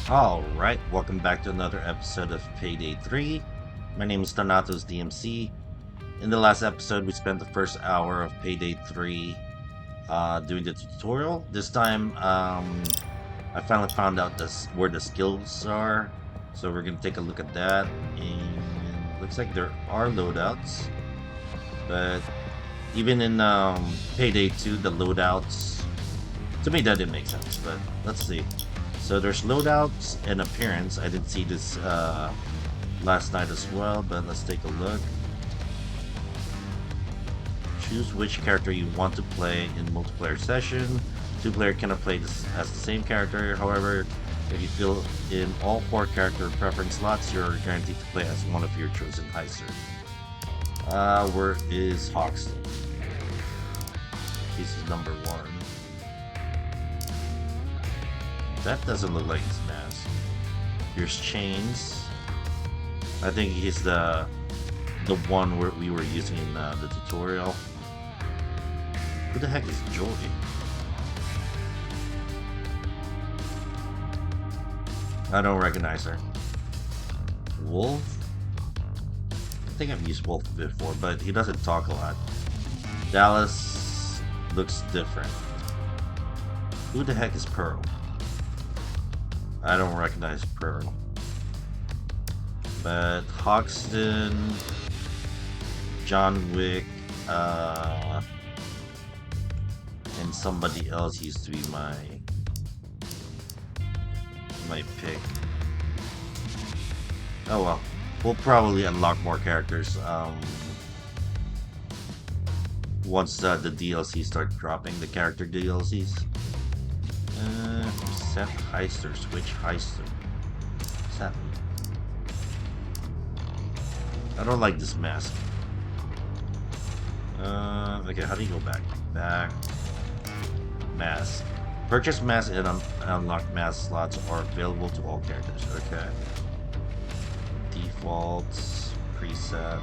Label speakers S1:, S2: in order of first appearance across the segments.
S1: Alright, welcome back to another episode of Payday 3. My name is ThanatosDMC. In the last episode, we spent the first hour of Payday 3 doing the tutorial. This time, I finally found out where the skills are. So we're going to take a look at that. And looks like there are loadouts. But even in Payday 2, the loadouts, to me that didn't make sense. But let's see. So there's loadouts and appearance. I didn't see this last night as well, but let's take a look. Choose which character you want to play in multiplayer session. Two-player cannot play this as the same character. However, if you fill in all 4 character preference slots, you're guaranteed to play as one of your chosen heisters. Where is Hoxton? This is number 1. That doesn't look like his mask. Here's Chains. I think he's the one we were using in the tutorial. Who the heck is Joy? I don't recognize her. Wolf? I think I've used Wolf before, but he doesn't talk a lot. Dallas looks different. Who the heck is Pearl? I don't recognize Pearl. But Hoxton, John Wick, and somebody else used to be my pick. Oh well, we'll probably unlock more characters once the DLC start dropping, the character DLCs. Set heister, switch heister. What's that mean? I don't like this mask. Okay, how do you go back? Back. Mask. Purchase mask and unlock mask slots are available to all characters. Okay. Defaults. Preset.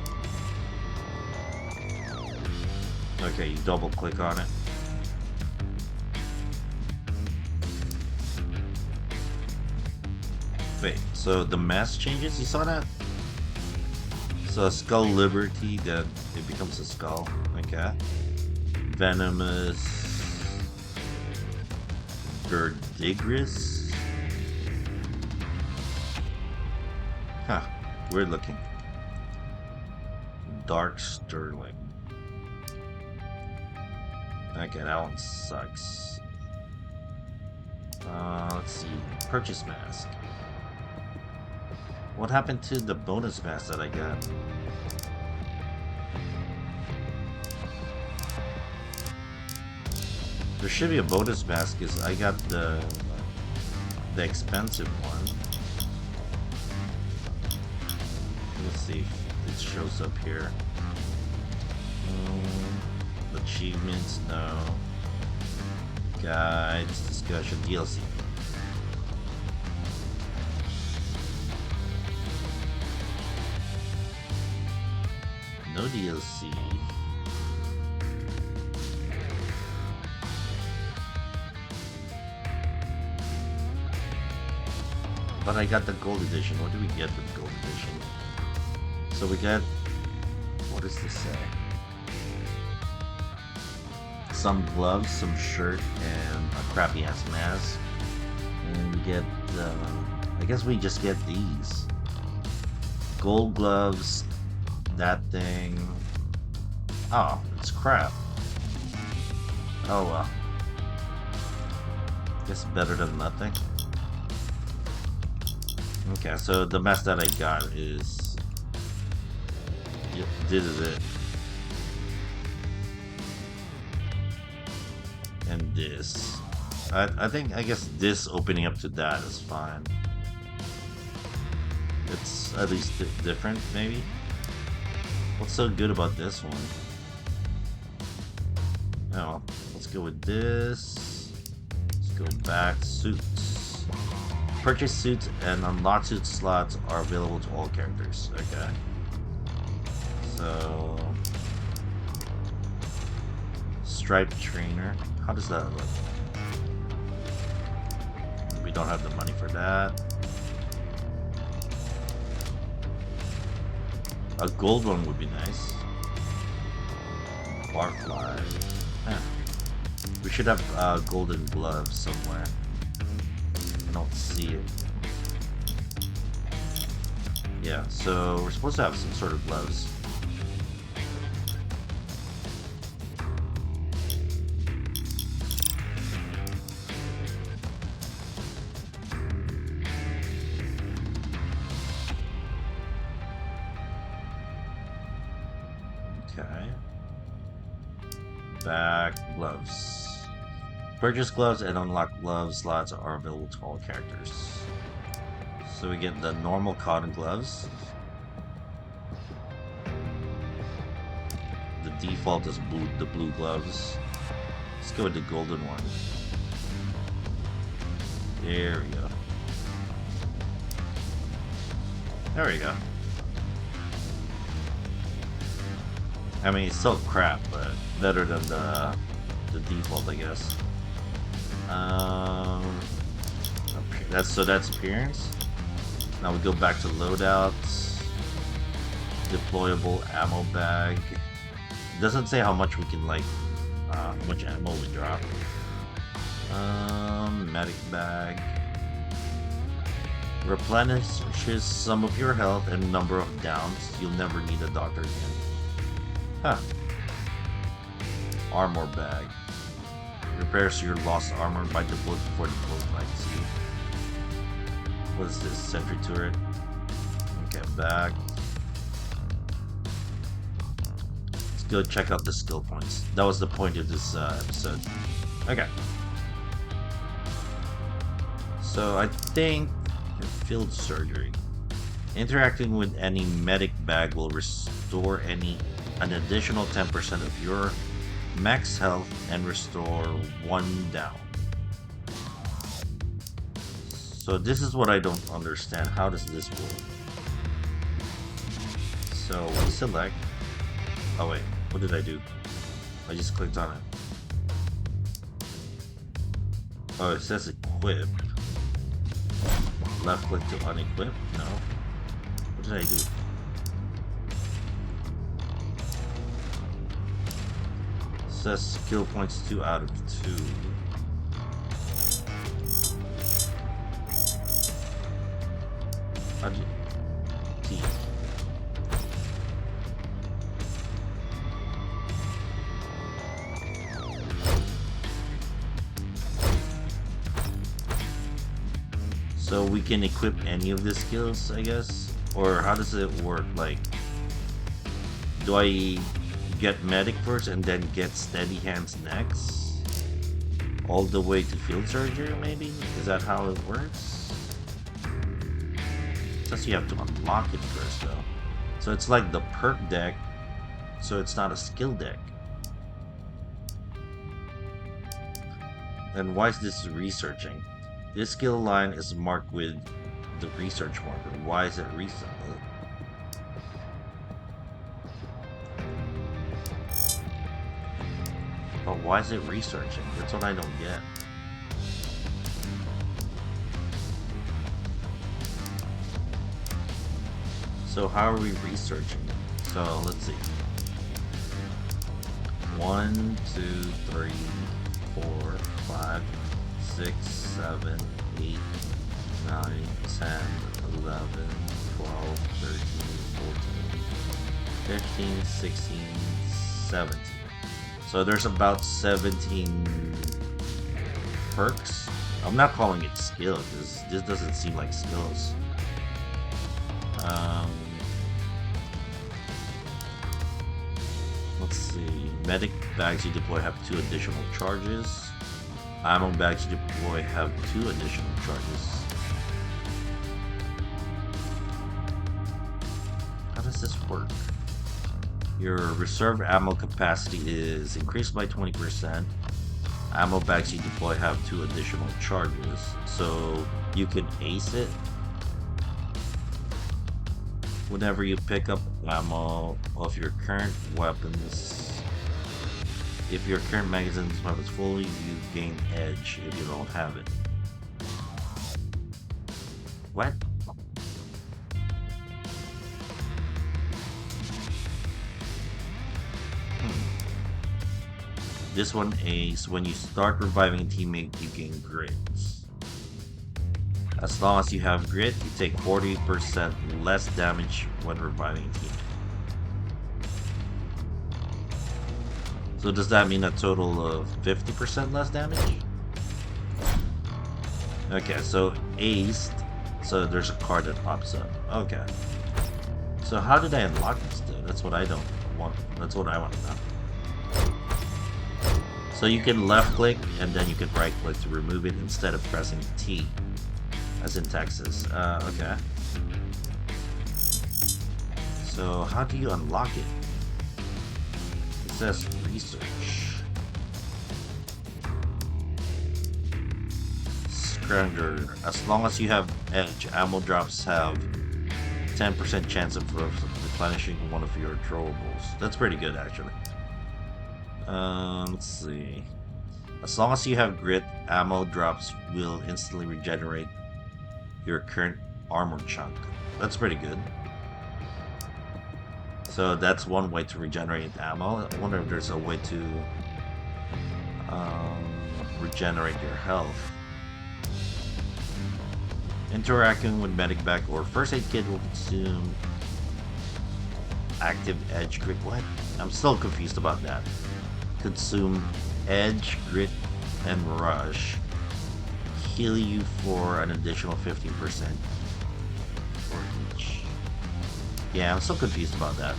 S1: Okay, you double click on it. Wait, so the mask changes? You saw that? So Skull Liberty, then it becomes a skull. Okay. Venomous. Verdigris. Huh. Weird looking. Dark Sterling. Okay, that one sucks. Let's see. Purchase mask. What happened to the bonus mask that I got? There should be a bonus mask because I got the expensive one. Let's see if it shows up here. Achievements, no. Guides, discussion, DLC. No DLC. But I got the gold edition. What do we get with gold edition? So we get... What does this say? Some gloves, some shirt, and a crappy ass mask. And we get... I guess we just get these. Gold gloves... That thing. Oh, it's crap. Oh well. Guess better than nothing. Okay, so the mask that I got is. Yep, this is it. And this. I guess this opening up to that is fine. It's at least different, maybe. What's so good about this one? Oh, let's go with this. Let's go back. Suits. Purchase suits and unlock suit slots are available to all characters. Okay. So... Striped trainer. How does that look? We don't have the money for that. A gold one would be nice. Barfly. Huh. We should have golden gloves somewhere. I don't see it. Yeah, so we're supposed to have some sort of gloves. Okay. Back gloves. Purchase gloves and unlock glove slots are available to all characters. So we get the normal cotton gloves. The default is the blue gloves. Let's go with the golden one. There we go. There we go. I mean, it's still crap, but better than the default, I guess. That's appearance. Now we go back to loadouts. Deployable ammo bag. It doesn't say how much we can how much ammo we drop. Medic bag. Replenishes some of your health and number of downs. You'll never need a doctor again. Huh. Armor bag. Repairs your lost armor by deploying before deploying. See. What is this? Sentry turret. Okay, back. Let's go check out the skill points. That was the point of this episode. Okay. So I think field surgery. Interacting with any medic bag will restore an additional 10% of your max health and restore 1 down. So this is what I don't understand. How does this work? So we select. Oh wait, what did I do? I just clicked on it. Oh, it says equip. Left click to unequip? No. What did I do? It says skill points 2 out of 2. T. So we can equip any of the skills, I guess? Or how does it work? Like, do I get medic first and then get steady hands next? All the way to field surgery, maybe? Is that how it works? It says you have to unlock it first, though. So it's like the perk deck, so it's not a skill deck. And why is this researching? This skill line is marked with the research marker. Why is it research? But why is it researching? That's what I don't get. So how are we researching? So let's see. 1, 2, 3, 4, 5, 6, 7, 8, 9, 10, 11, 12, 13, 14, 15, 16, 17. So there's about 17 perks. I'm not calling it skill because this doesn't seem like skills. Let's see. Medic bags you deploy have 2 additional charges. Ammo bags you deploy have 2 additional charges. How does this work? Your reserve ammo capacity is increased by 20%. Ammo bags you deploy have 2 additional charges. So you can ace it whenever you pick up ammo of your current weapons. If your current magazine's weapons fully, you gain edge if you don't have it. What? This one is when you start reviving a teammate, you gain grits. As long as you have grit, you take 40% less damage when reviving a teammate. So does that mean a total of 50% less damage? Okay, so aced. So there's a card that pops up. Okay. So how did I unlock this though? That's what I don't want. That's what I want to know. So you can left click and then you can right click to remove it instead of pressing T, as in Texas. Okay. So how do you unlock it? It says research. Scrounger. As long as you have edge, ammo drops have 10% chance of replenishing one of your throwables. That's pretty good actually. Let's see. As long as you have grit, ammo drops will instantly regenerate your current armor chunk. That's pretty good. So that's one way to regenerate ammo. I wonder if there's a way to regenerate your health. Interacting with medic bag or first aid kit will consume active edge grit. What? I'm still confused about that. Consume edge, grit, and rush. Heal you for an additional 15% for each. Yeah, I'm still confused about that.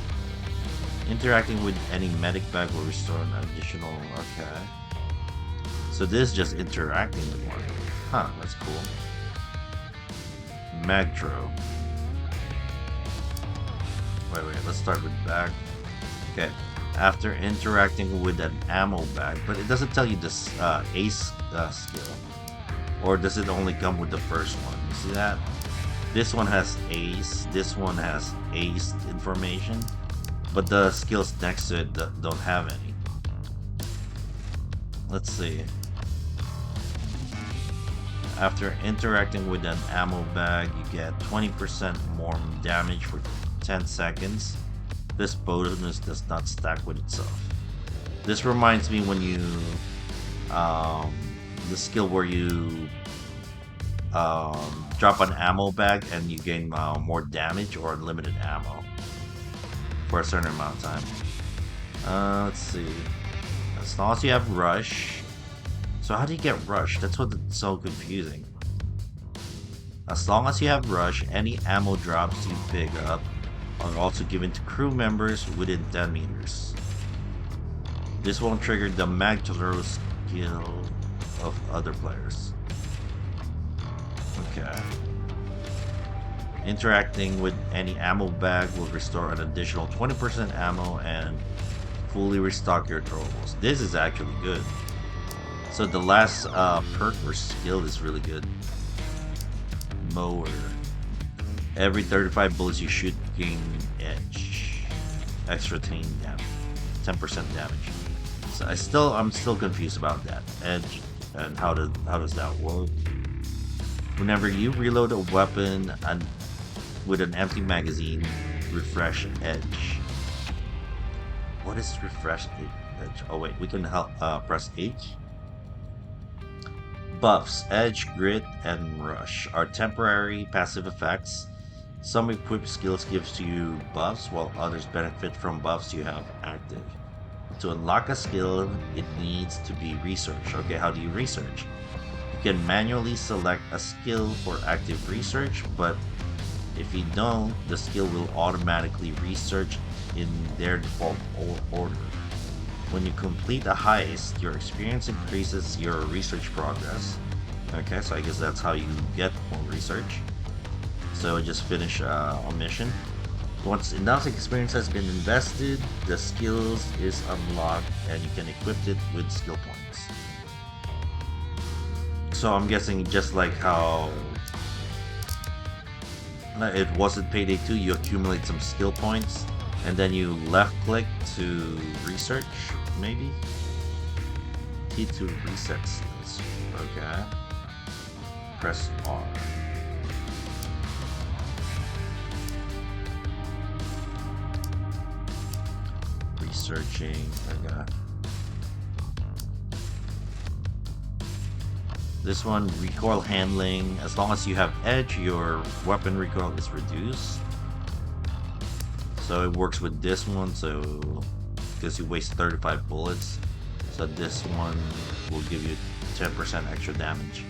S1: Interacting with any medic bag will restore an additional. Okay. So this is just interacting with one. Huh, that's cool. Magtro. Wait, let's start with bag. Okay. After interacting with an ammo bag, but it doesn't tell you this ace skill. Or does it only come with the first one? You see that? This one has ace, this one has ace information, but the skills next to it don't have any. Let's see. After interacting with an ammo bag, you get 20% more damage for 10 seconds. This bonus does not stack with itself. This reminds me when you, the skill where you drop an ammo bag and you gain more damage or unlimited ammo for a certain amount of time. Let's see. As long as you have rush. So how do you get rush? That's what's so confusing. As long as you have rush, any ammo drops you pick up are also given to crew members within 10 meters. This won't trigger the mag throw skill of other players. Okay. Interacting with any ammo bag will restore an additional 20% ammo and fully restock your throwables. This is actually good. So the last perk or skill is really good. Mower. Every 35 bullets you shoot gain edge. Extra 10 damage. 10% damage. So I'm still confused about that. Edge and how does that work? Whenever you reload a weapon with an empty magazine, refresh edge. What is refresh edge? Oh wait, we can press H. Buffs, edge, grit, and rush are temporary passive effects. Some equipped skills gives you buffs, while others benefit from buffs you have active. To unlock a skill, it needs to be researched. Okay, how do you research? You can manually select a skill for active research, but if you don't, the skill will automatically research in their default order. When you complete a heist, your experience increases your research progress. Okay, so I guess that's how you get more research. So just finish a mission. Once enough experience has been invested, the skills is unlocked and you can equip it with skill points. So I'm guessing just like how it was in Payday 2, you accumulate some skill points and then you left click to research, maybe? T to reset skills. Okay. Press R. searching. Okay. This one, recoil handling. As long as you have edge, your weapon recoil is reduced. So it works with this one, so because you waste 35 bullets. So this one will give you 10% extra damage.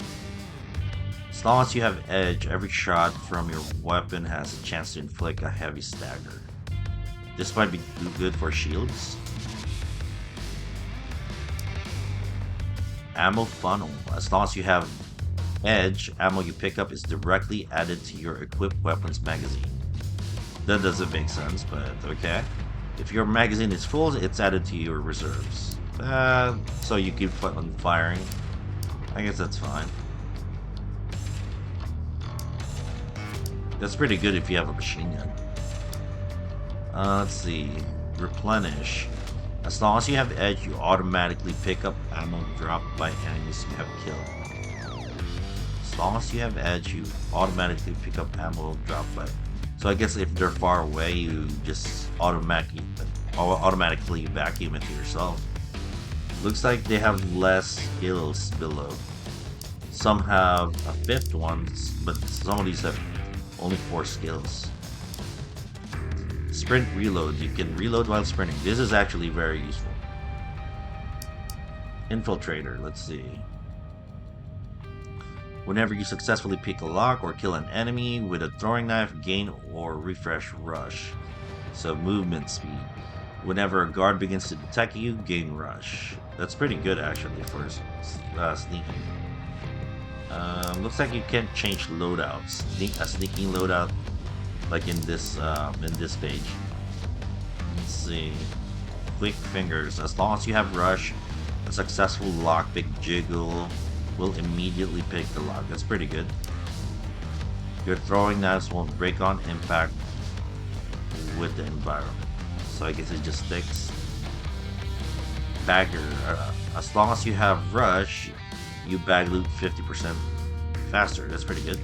S1: As long as you have edge, every shot from your weapon has a chance to inflict a heavy stagger. This might be good for shields. Ammo funnel. As long as you have edge, ammo you pick up is directly added to your equipped weapons magazine. That doesn't make sense, but okay. If your magazine is full, it's added to your reserves. So you keep on firing. I guess that's fine. That's pretty good if you have a machine gun. Let's see. Replenish. As long as you have edge, you automatically pick up ammo dropped by enemies you have killed. As long as you have edge, you automatically pick up ammo dropped by... So I guess if they're far away, you just automatically vacuum it to yourself. Looks like they have less skills below. Some have a fifth one, but some of these have only 4 skills. Sprint reload. You can reload while sprinting. This is actually very useful. Infiltrator. Let's see. Whenever you successfully pick a lock or kill an enemy with a throwing knife, gain or refresh rush. So movement speed. Whenever a guard begins to detect you, gain rush. That's pretty good actually for sneaking. Looks like you can't change loadouts. A sneaking loadout, like in this page. Let's see. Quick fingers. As long as you have rush, a successful lockpick jiggle will immediately pick the lock. That's pretty good. Your throwing knives won't break on impact with the environment. So I guess it just sticks. Bagger. As long as you have rush, you bag loot 50% faster. That's pretty good.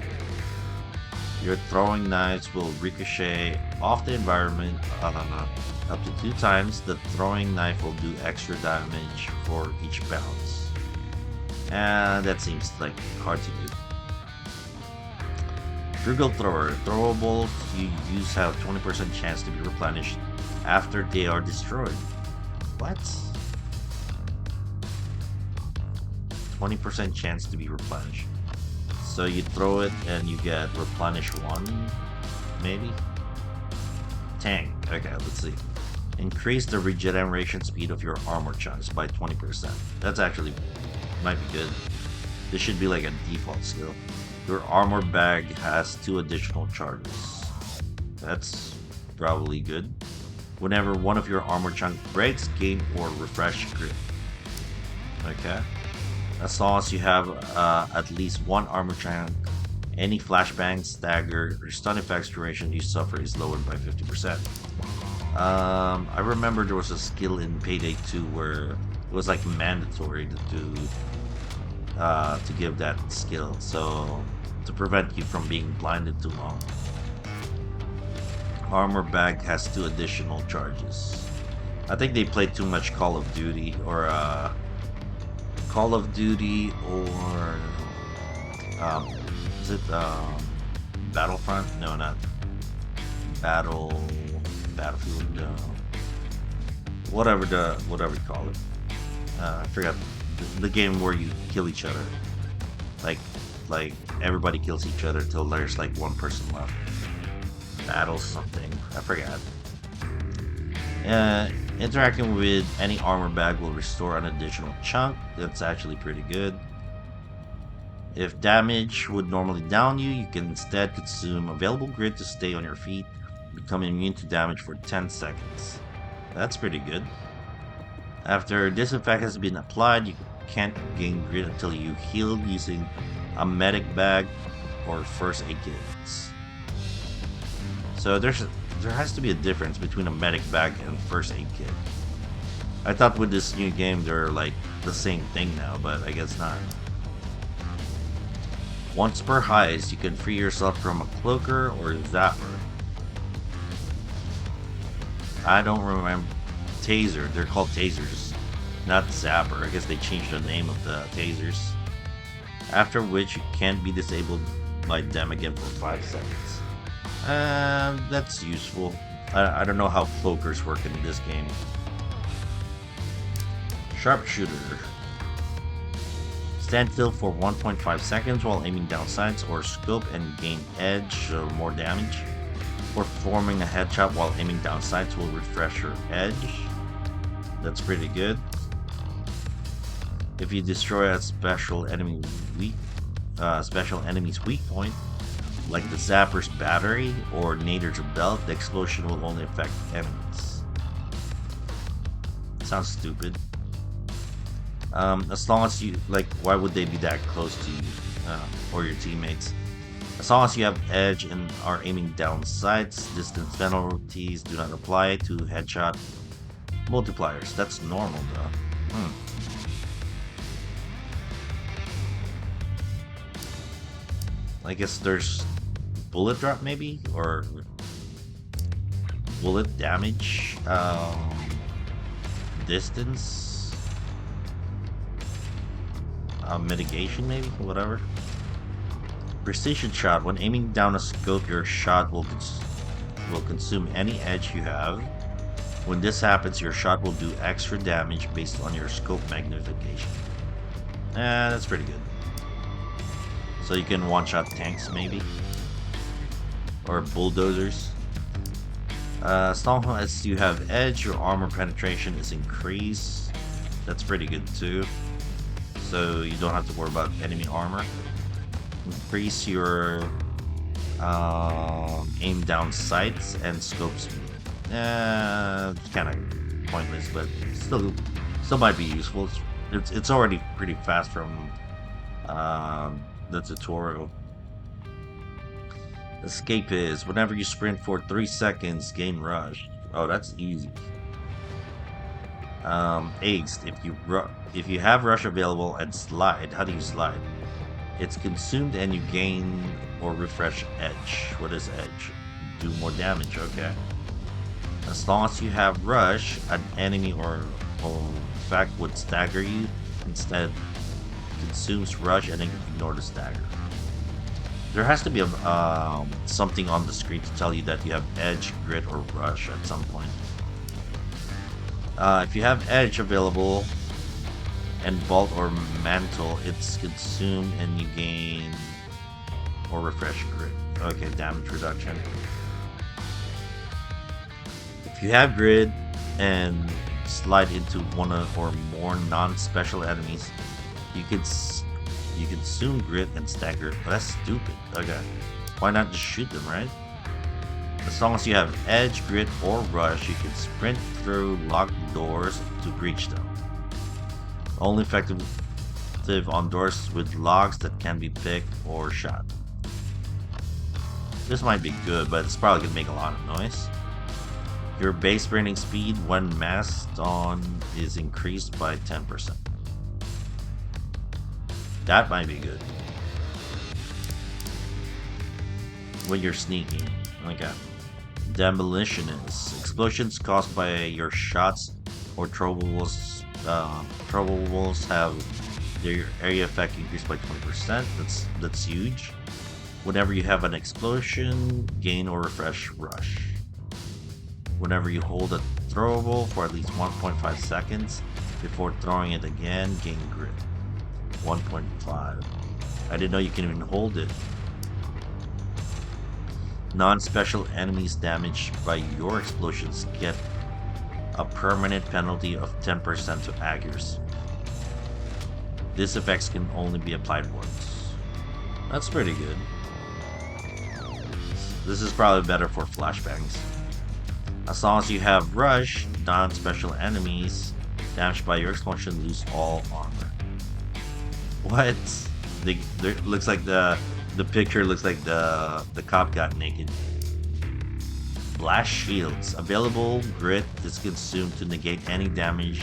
S1: Your throwing knives will ricochet off the environment up to 2 times. The throwing knife will do extra damage for each bounce. And that seems like hard to do. Frugal thrower. Throwables you use have 20% chance to be replenished after they are destroyed. What? 20% chance to be replenished. So you throw it and you get replenish 1, maybe? Tank. Okay, let's see. Increase the regeneration speed of your armor chunks by 20%. That's actually might be good. This should be like a default skill. Your armor bag has 2 additional charges. That's probably good. Whenever one of your armor chunk breaks, gain or refresh grip. Okay. As long as you have at least 1 armor chunk, any flashbang, stagger, or stun effects duration you suffer is lowered by 50%. I remember there was a skill in Payday 2 where it was like mandatory to give that skill, so to prevent you from being blinded too long. Armor bag has 2 additional charges. I think they played too much Call of Duty or is it Battlefront? No, not Battlefield. No. Whatever you call it. I forgot the game where you kill each other. Like everybody kills each other till there's like 1 person left. Battle something. I forgot. Interacting with any armor bag will restore an additional chunk. That's actually pretty good. If damage would normally down you, you can instead consume available grit to stay on your feet, become immune to damage for 10 seconds. That's pretty good. After this effect has been applied, you can't gain grit until you heal using a medic bag or first aid kits. So there has to be a difference between a medic bag and first aid kit. I thought with this new game they're like the same thing now, but I guess not. Once per heist, you can free yourself from a cloaker or zapper. I don't remember. taser. They're called tasers, not zapper. I guess they changed the name of the tasers. After which you can't be disabled by them again for 5 seconds. That's useful. I don't know how cloakers work in this game. Sharpshooter. Stand still for 1.5 seconds while aiming down sights or scope and gain edge or more damage. Performing a headshot while aiming down sights will refresh your edge. That's pretty good. If you destroy a special enemy's weak point, like the Zapper's battery or Nader's belt, the explosion will only affect enemies. Sounds stupid. As long as you, like, why would they be that close to you or your teammates? As long as you have edge and are aiming down sights, distance penalties do not apply to headshot multipliers. That's normal though. I guess there's bullet drop maybe, or bullet damage, distance, mitigation maybe, whatever. Precision shot. When aiming down a scope, your shot will consume any edge you have. When this happens, your shot will do extra damage based on your scope magnification. That's pretty good. So you can one-shot tanks maybe, or bulldozers. As long as you have edge, your armor penetration is increased. That's pretty good too. So you don't have to worry about enemy armor. Increase your aim down sights and scope speed. Kind of pointless, but still might be useful. It's already pretty fast from the tutorial. Escape is whenever you sprint for 3 seconds, gain rush. Oh, that's easy. Aced. If you have rush available and slide, how do you slide? It's consumed and you gain or refresh edge. What is edge? Do more damage. Okay. As long as you have rush, an enemy or fact would stagger you. Instead, consumes rush and ignore the stagger. There has to be something on the screen to tell you that you have edge, grit, or rush at some point. If you have edge available and vault or mantle, it's consumed and you gain or refresh grit. Okay, damage reduction. If you have grit and slide into one or more non-special enemies, you consume grit and stagger. Oh, that's stupid. Okay, why not just shoot them, right? As long as you have edge, grit, or rush, you can sprint through locked doors to breach them. Only effective on doors with locks that can be picked or shot. This might be good, but it's probably gonna make a lot of noise. Your base sprinting speed when masked on is increased by 10%. That might be good. When you're sneaking. Okay. Demolitionists. Explosions caused by your shots or throwables have their area effect increased by 20%. That's huge. Whenever you have an explosion, gain or refresh rush. Whenever you hold a throwable for at least 1.5 seconds before throwing it again, gain grit. 1.5. I didn't know you can even hold it. Non-special enemies damaged by your explosions get a permanent penalty of 10% to accuracy. This effects can only be applied once. That's pretty good. This is probably better for flashbangs. As long as you have rush, non-special enemies damaged by your explosion lose all armor. What? Looks like the picture looks like the cop got naked. Blast shields. Available grit is consumed to negate any damage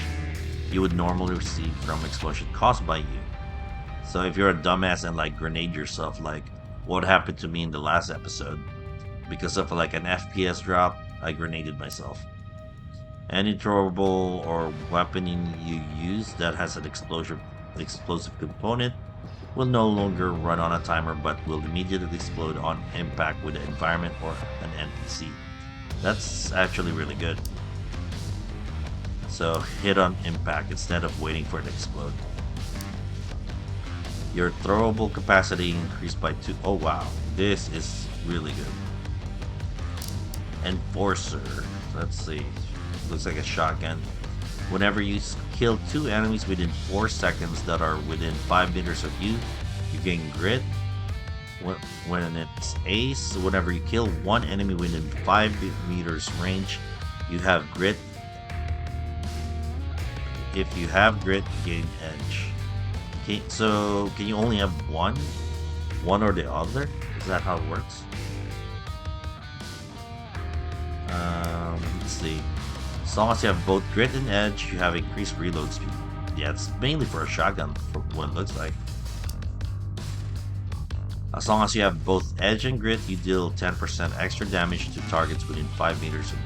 S1: you would normally receive from explosion caused by you. So if you're a dumbass and like grenade yourself, like what happened to me in the last episode, because of like an FPS drop, I grenaded myself. Any throwable or weapon you use that has an explosive component will no longer run on a timer but will immediately explode on impact with the environment or an NPC. That's actually really good. So hit on impact instead of waiting for it to explode. Your throwable capacity increased by 2. Oh wow, this is really good. Enforcer. Let's see. Looks like a shotgun. Whenever you kill 2 enemies within 4 seconds that are within 5 meters of you, you gain grit. When it's ace, whenever you kill 1 enemy within 5 meters range, you have grit. If you have grit, you gain edge. Okay, so can you only have one? One or the other? Is that how it works? Let's see. As long as you have both grit and edge, you have increased reload speed. Yeah, it's mainly for a shotgun, from what it looks like. As long as you have both edge and grit, you deal 10% extra damage to targets within 5 meters of you.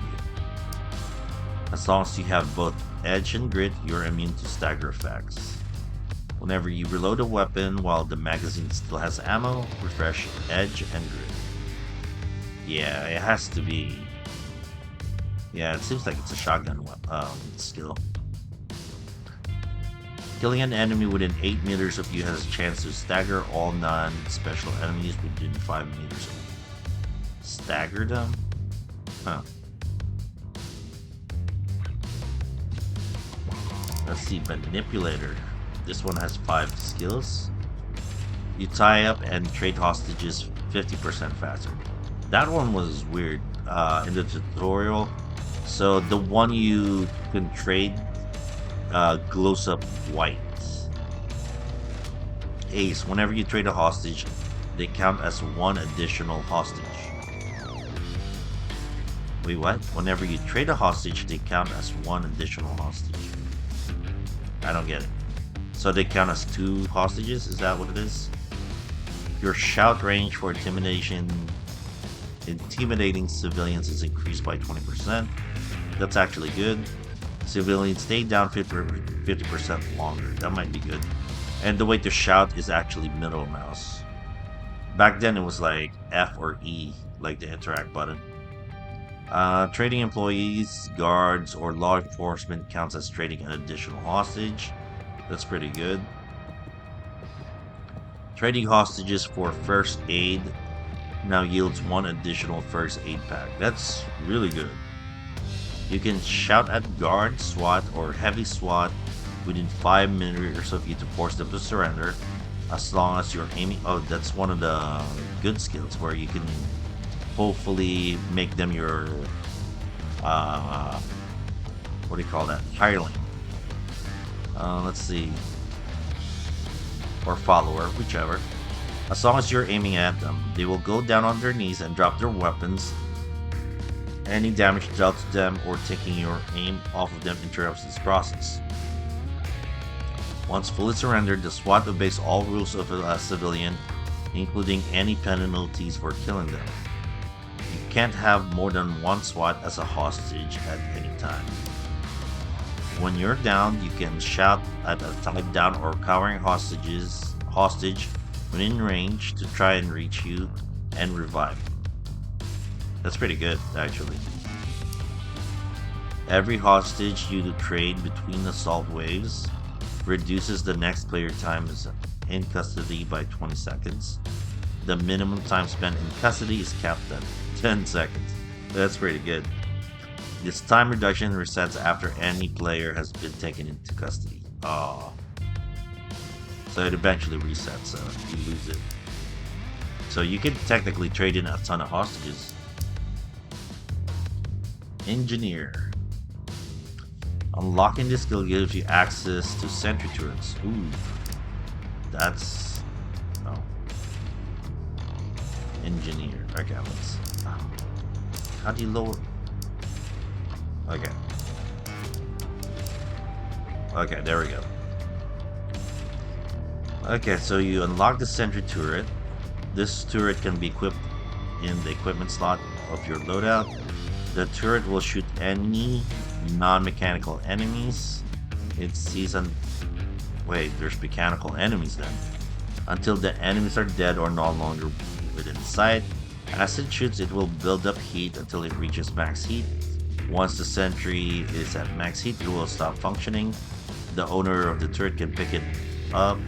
S1: As long as you have both edge and grit, you're immune to stagger effects. Whenever you reload a weapon while the magazine still has ammo, refresh edge and grit. Yeah, it has to be. Yeah, it seems like it's a shotgun skill. Killing an enemy within 8 meters of you has a chance to stagger all non-special enemies within 5 meters of you. Stagger them? Huh. Let's see, Manipulator. This one has 5 skills. You tie up and trade hostages 50% faster. That one was weird in the tutorial. So the one you can trade glows up white. Ace, whenever you trade a hostage, they count as 1 additional hostage. Wait, what? Whenever you trade a hostage, they count as 1 additional hostage. I don't get it. So they count as 2 hostages? Is that what it is? Your shout range for intimidating civilians is increased by 20%. That's actually good. Civilians stay down 50% longer. That might be good. And the way to shout is actually middle mouse. Back then it was like F or E, like the interact button. Trading employees, guards, or law enforcement counts as trading an additional hostage. That's pretty good. Trading hostages for first aid now yields 1 additional first aid pack. That's really good. You can shout at guard, SWAT, or heavy SWAT within 5 meters of you to force them to surrender, as long as you're aiming. Oh, that's one of the good skills where you can hopefully make them your what do you call that? Hireling. Let's see. Or follower, whichever. As long as you're aiming at them, they will go down on their knees and drop their weapons. Any damage dealt to them or taking your aim off of them interrupts this process. Once fully surrendered, the SWAT obeys all rules of a civilian, including any penalties for killing them. You can't have more than 1 SWAT as a hostage at any time. When you're down, you can shout at a tied down or cowering hostage within range to try and reach you and revive. That's pretty good, actually. Every hostage you trade between assault waves reduces the next player time in custody by 20 seconds. The minimum time spent in custody is capped at 10 seconds. That's pretty good. This time reduction resets after any player has been taken into custody. Oh. So it eventually resets, so you lose it. So you can technically trade in a ton of hostages. Engineer. Unlocking this skill gives you access to sentry turrets. Ooh. That's... no. Engineer. Okay, let's... how do you lower... Okay. Okay, there we go. Okay, so you unlock the sentry turret. This turret can be equipped in the equipment slot of your loadout. The turret will shoot any non-mechanical enemies. It sees on. Wait, there's mechanical enemies then. Until the enemies are dead or no longer within sight. As it shoots, it will build up heat until it reaches max heat. Once the sentry is at max heat, it will stop functioning. The owner of the turret can pick up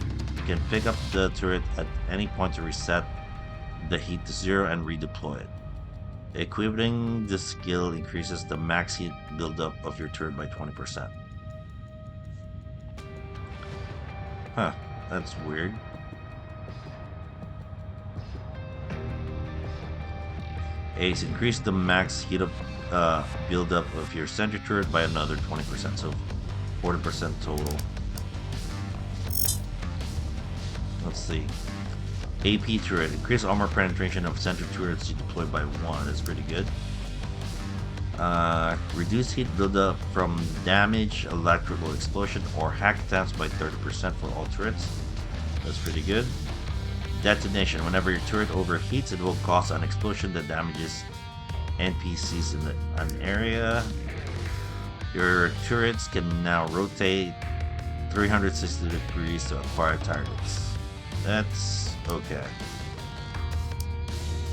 S1: the turret at any point to reset the heat to 0 and redeploy it. Equipping this skill increases the max heat buildup of your turret by 20%. Huh, that's weird. Ace, increase the max heat up buildup of your sentry turret by another 20%, so 40% total. Let's see. AP turret, increase armor penetration of sentry turrets you deploy by 1. That's pretty good. Reduce heat buildup from damage, electrical explosion, or hack attempts by 30% for all turrets. That's pretty good. Detonation, whenever your turret overheats, it will cause an explosion that damages NPCs in an area. Your turrets can now rotate 360 degrees to acquire targets. That's okay.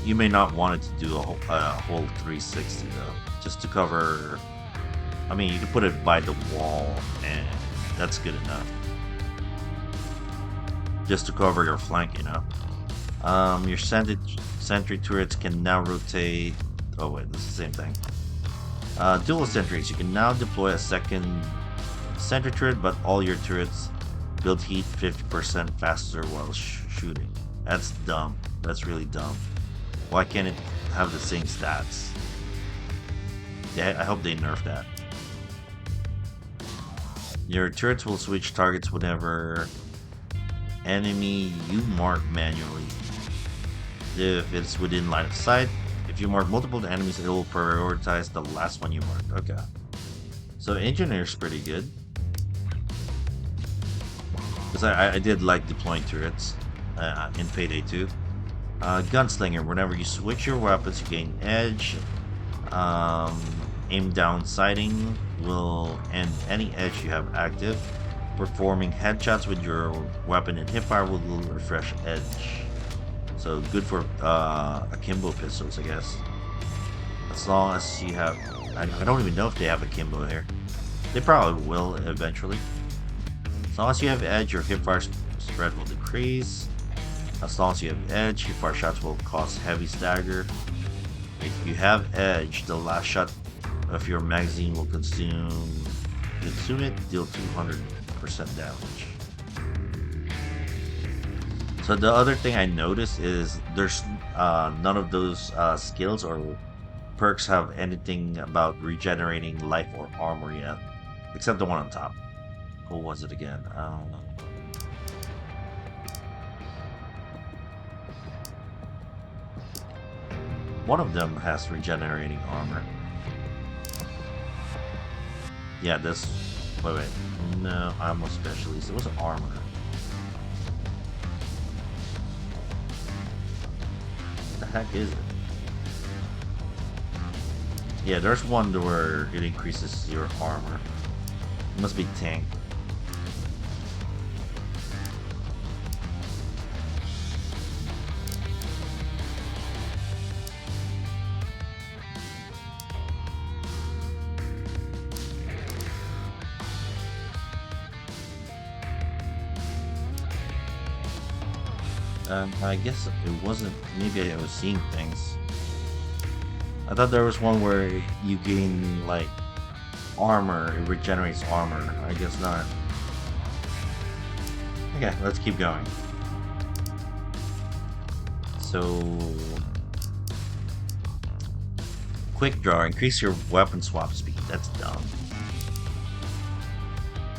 S1: You may not want it to do a whole 360 though, just to cover. I mean, you can put it by the wall, and that's good enough. Just to cover your flank, you know. Your sentry turrets can now rotate. Oh wait, this is the same thing. Dual sentries. You can now deploy a second sentry turret, but all your turrets build heat 50% faster while shooting. That's dumb. That's really dumb. Why can't it have the same stats? Yeah, I hope they nerf that. Your turrets will switch targets whenever enemy you mark manually. If it's within line of sight, if you mark multiple enemies, it will prioritize the last one you marked. Okay. So Engineer's pretty good. Because I did like deploying turrets in Payday 2. Gunslinger, whenever you switch your weapons, you gain edge. Aim down sighting will end any edge you have active. Performing headshots with your weapon in hipfire will refresh edge. So good for akimbo pistols, I guess. As long as you have... I don't even know if they have akimbo here. They probably will eventually. As long as you have edge, your hipfire spread will decrease. As long as you have edge, hipfire shots will cause heavy stagger. If you have edge, the last shot of your magazine will consume it, deal 200% damage. So the other thing I noticed is there's none of those skills or perks have anything about regenerating life or armor yet, except the one on top. What was it again? One of them has regenerating armor. Yeah, this... Wait. No, I'm a specialist. It was armor. What the heck is it? Yeah, there's one where it increases your armor. It must be tank. I guess it wasn't. Maybe I was seeing things. I thought there was one where you gain like armor, it regenerates armor. I guess not. Okay, let's keep going. So, quick draw, increase your weapon swap speed. That's dumb.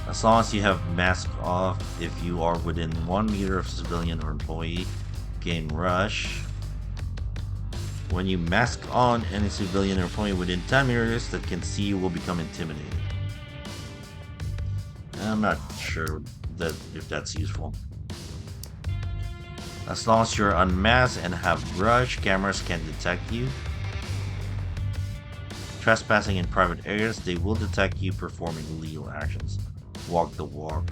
S1: As long as you have mask off, if you are within 1 meter of civilian or employee, gain rush. When you mask on, any civilian or employee within 10 meters that can see you will become intimidated. I'm not sure if that's useful. As long as you're unmasked and have rush, cameras can detect you. Trespassing in private areas, they will detect you performing illegal actions. Walk the walk.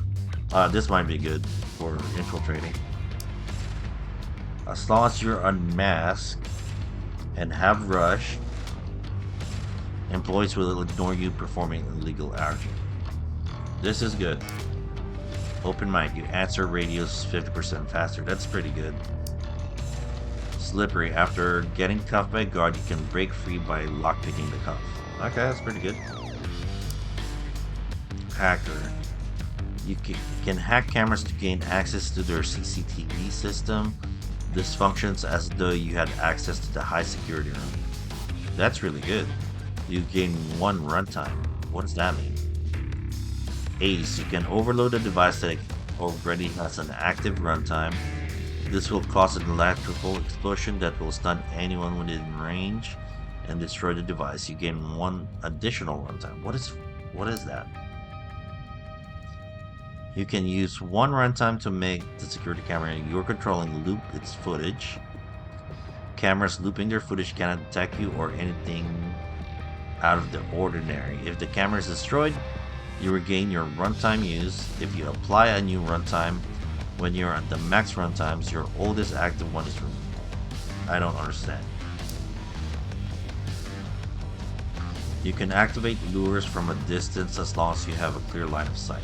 S1: This might be good for infiltrating. As long as you're unmasked and have rush, employees will ignore you performing illegal action. This is good. Open mind, you answer radios 50% faster. That's pretty good. Slippery. After getting cuffed by a guard, you can break free by lockpicking the cuff. Okay, that's pretty good. Hacker. You can hack cameras to gain access to their CCTV system. This functions as though you had access to the high security room. That's really good. You gain 1 runtime. What does that mean? Ace. You can overload a device that already has an active runtime. This will cause an electrical explosion that will stun anyone within range and destroy the device. You gain 1 additional runtime. What is that? You can use 1 runtime to make the security camera you're controlling loop its footage. Cameras looping their footage cannot detect you or anything out of the ordinary. If the camera is destroyed, you regain your runtime used. If you apply a new runtime, when you're at the max runtimes, your oldest active one is removed. I don't understand. You can activate lures from a distance as long as you have a clear line of sight.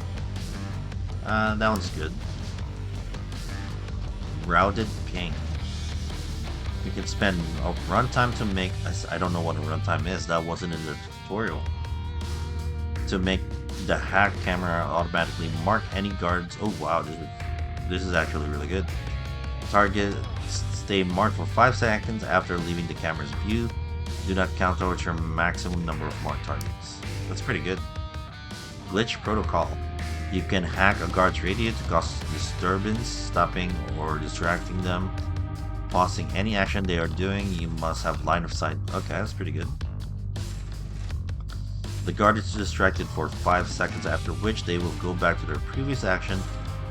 S1: That one's good. Routed ping. You can spend a runtime to make... I don't know what a runtime is. That wasn't in the tutorial. To make the hack camera automatically mark any guards. Oh wow, this is actually really good. Targets stay marked for 5 seconds after leaving the camera's view. Do not count towards your maximum number of marked targets. That's pretty good. Glitch protocol. You can hack a guard's radio to cause disturbance, stopping or distracting them. Pausing any action they are doing, you must have line of sight. Okay, that's pretty good. The guard is distracted for 5 seconds, after which they will go back to their previous action.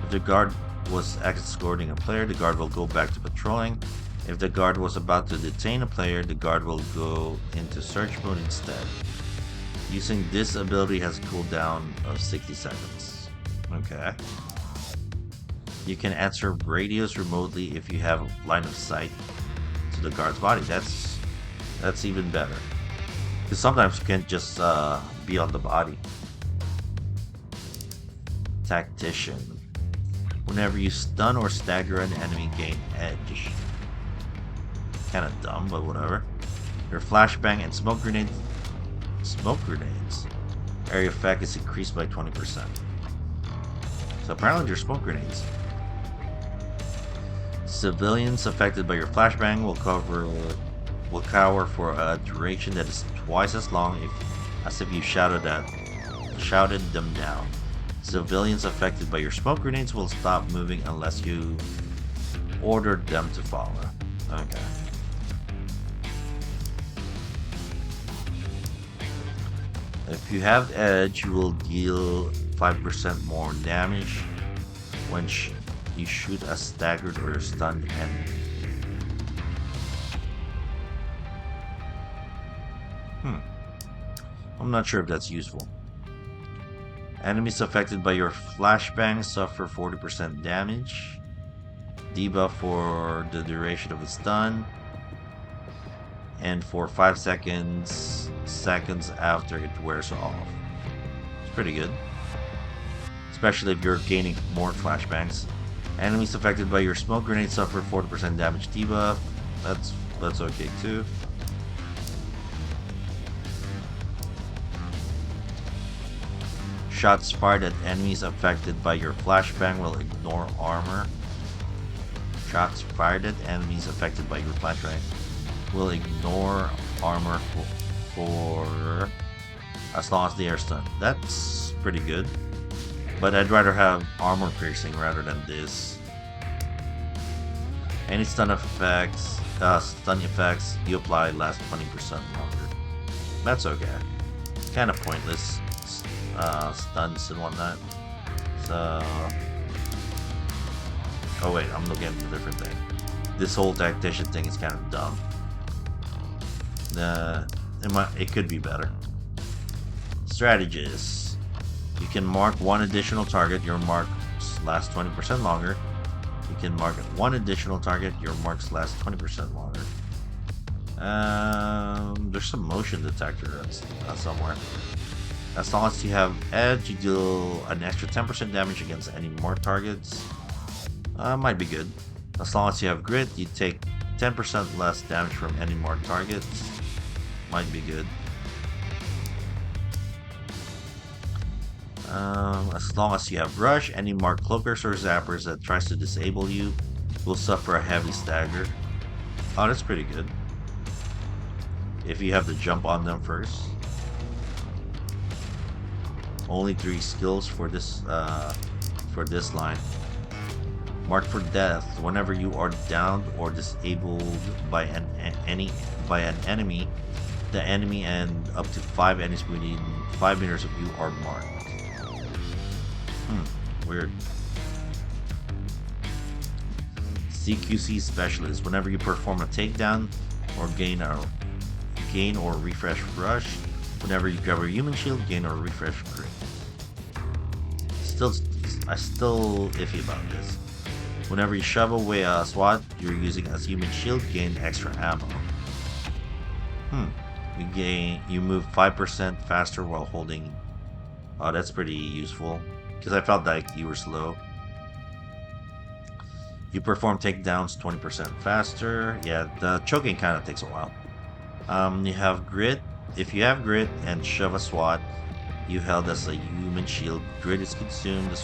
S1: If the guard was escorting a player, the guard will go back to patrolling. If the guard was about to detain a player, the guard will go into search mode instead. Using this ability has a cooldown of 60 seconds. Okay. You can answer radios remotely if you have line of sight to the guard's body. That's even better. Because sometimes you can't just be on the body. Tactician. Whenever you stun or stagger an enemy, gain edge. Kinda dumb, but whatever. Your flashbang and smoke grenades area effect is increased by 20%. So apparently they're smoke grenades. Civilians affected by your flashbang will cower for a duration that is twice as long as if you shouted them down. Civilians affected by your smoke grenades will stop moving unless you ordered them to follow. Okay. If you have edge, you will deal 5% more damage when you shoot a staggered or stunned enemy. I'm not sure if that's useful. Enemies affected by your flashbang suffer 40% damage. Debuff for the duration of a stun. And for 5 seconds after it wears off. It's pretty good. Especially if you're gaining more flashbangs. Enemies affected by your smoke grenade suffer 40% damage debuff. That's okay too. Shots fired at enemies affected by your flashbang will ignore armor. Shots fired at enemies affected by your flashbang will ignore armor for as long as they are stunned. That's pretty good. But I'd rather have armor piercing rather than this. Any stun effects you apply last 20% longer. That's okay. Kind of pointless. Stunts and whatnot. So, oh wait, I'm looking at a different thing. This whole tactician thing is kind of dumb. it could be better. Strategies. You can mark one additional target. Your marks last 20% longer. You can mark one additional target. Your marks last 20% longer. There's some motion detector somewhere. As long as you have edge, you deal an extra 10% damage against any marked targets. Might be good. As long as you have grit, you take 10% less damage from any marked targets. Might be good. As long as you have rush, any marked cloakers or zappers that tries to disable you will suffer a heavy stagger. Oh, that's pretty good. If you have to jump on them first. Only 3 skills for this line. Mark for death. Whenever you are downed or disabled by an enemy, the enemy and up to 5 enemies within 5 meters of you are marked. Weird. CQC specialist. Whenever you perform a takedown or gain or refresh rush, whenever you grab a human shield, gain or refresh crit. I'm still iffy about this. Whenever you shove away a SWAT you're using as human shield, gain extra ammo. You move 5% faster while holding. Oh, that's pretty useful. Because I felt like you were slow. You perform takedowns 20% faster. Yeah, the choking kind of takes a while. You have grit. If you have grit and shove a SWAT you held as a human shield, grit is consumed. The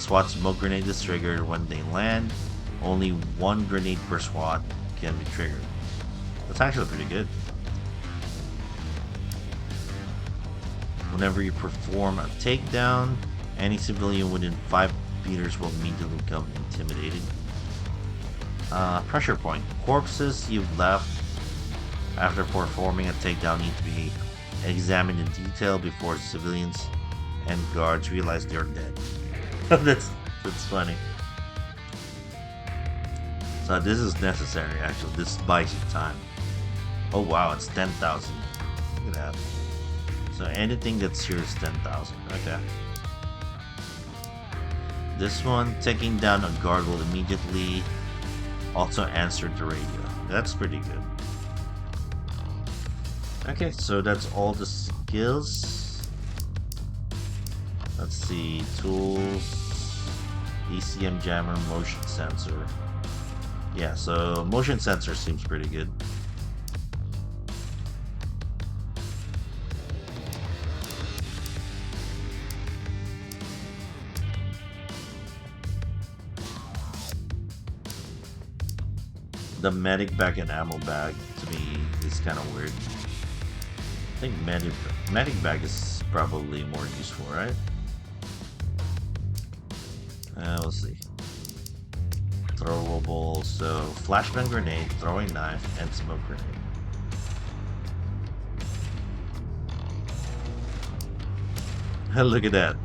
S1: SWAT smoke grenade is triggered when they land. Only 1 grenade per SWAT can be triggered. That's actually pretty good. Whenever you perform a takedown, any civilian within 5 meters will immediately become intimidated. Pressure point. Corpses you've left after performing a takedown need to be examined in detail before civilians and guards realize they're dead. that's funny. So this is necessary actually. This buys you time. Oh wow, it's 10,000. Look at that. So anything that's here is 10,000. Okay. This one, taking down a guard will immediately also answer the radio. That's pretty good. Okay, so that's all the skills. Let's see, tools, ECM jammer, motion sensor. Yeah, so motion sensor seems pretty good. The medic bag and ammo bag to me is kind of weird. I think medic bag is probably more useful, right? We'll see. Throwable, so flashbang grenade, throwing knife, and smoke grenade. Look at that.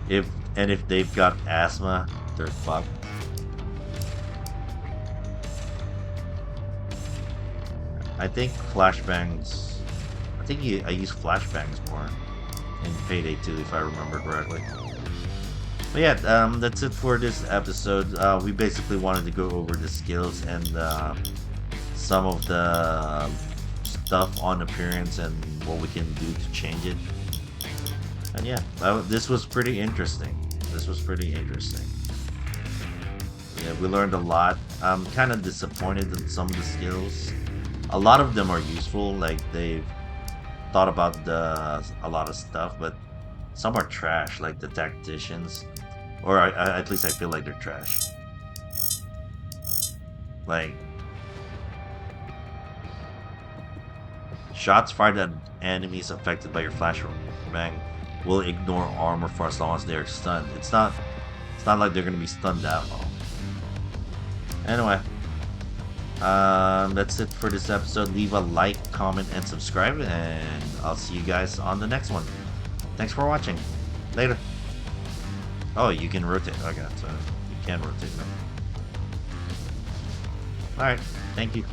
S1: If they've got asthma, they're fucked. I think flashbangs. I use flashbangs more in Payday 2 if I remember correctly. But yeah, that's it for this episode. We basically wanted to go over the skills and some of the stuff on appearance and what we can do to change it. And yeah, this was pretty interesting. Yeah, we learned a lot. I'm kind of disappointed in some of the skills. A lot of them are useful, like they've thought about a lot of stuff, but some are trash, like the tacticians, or at least I feel like they're trash. Like shots fired at enemies affected by your flashbang will ignore armor for as long as they're stunned. It's not like they're gonna be stunned that long. Anyway. That's it for this episode. Leave a like, comment, and subscribe, and I'll see you guys on the next one. Thanks for watching. Later. Oh, you can rotate. Okay, so you can rotate them. Alright, thank you.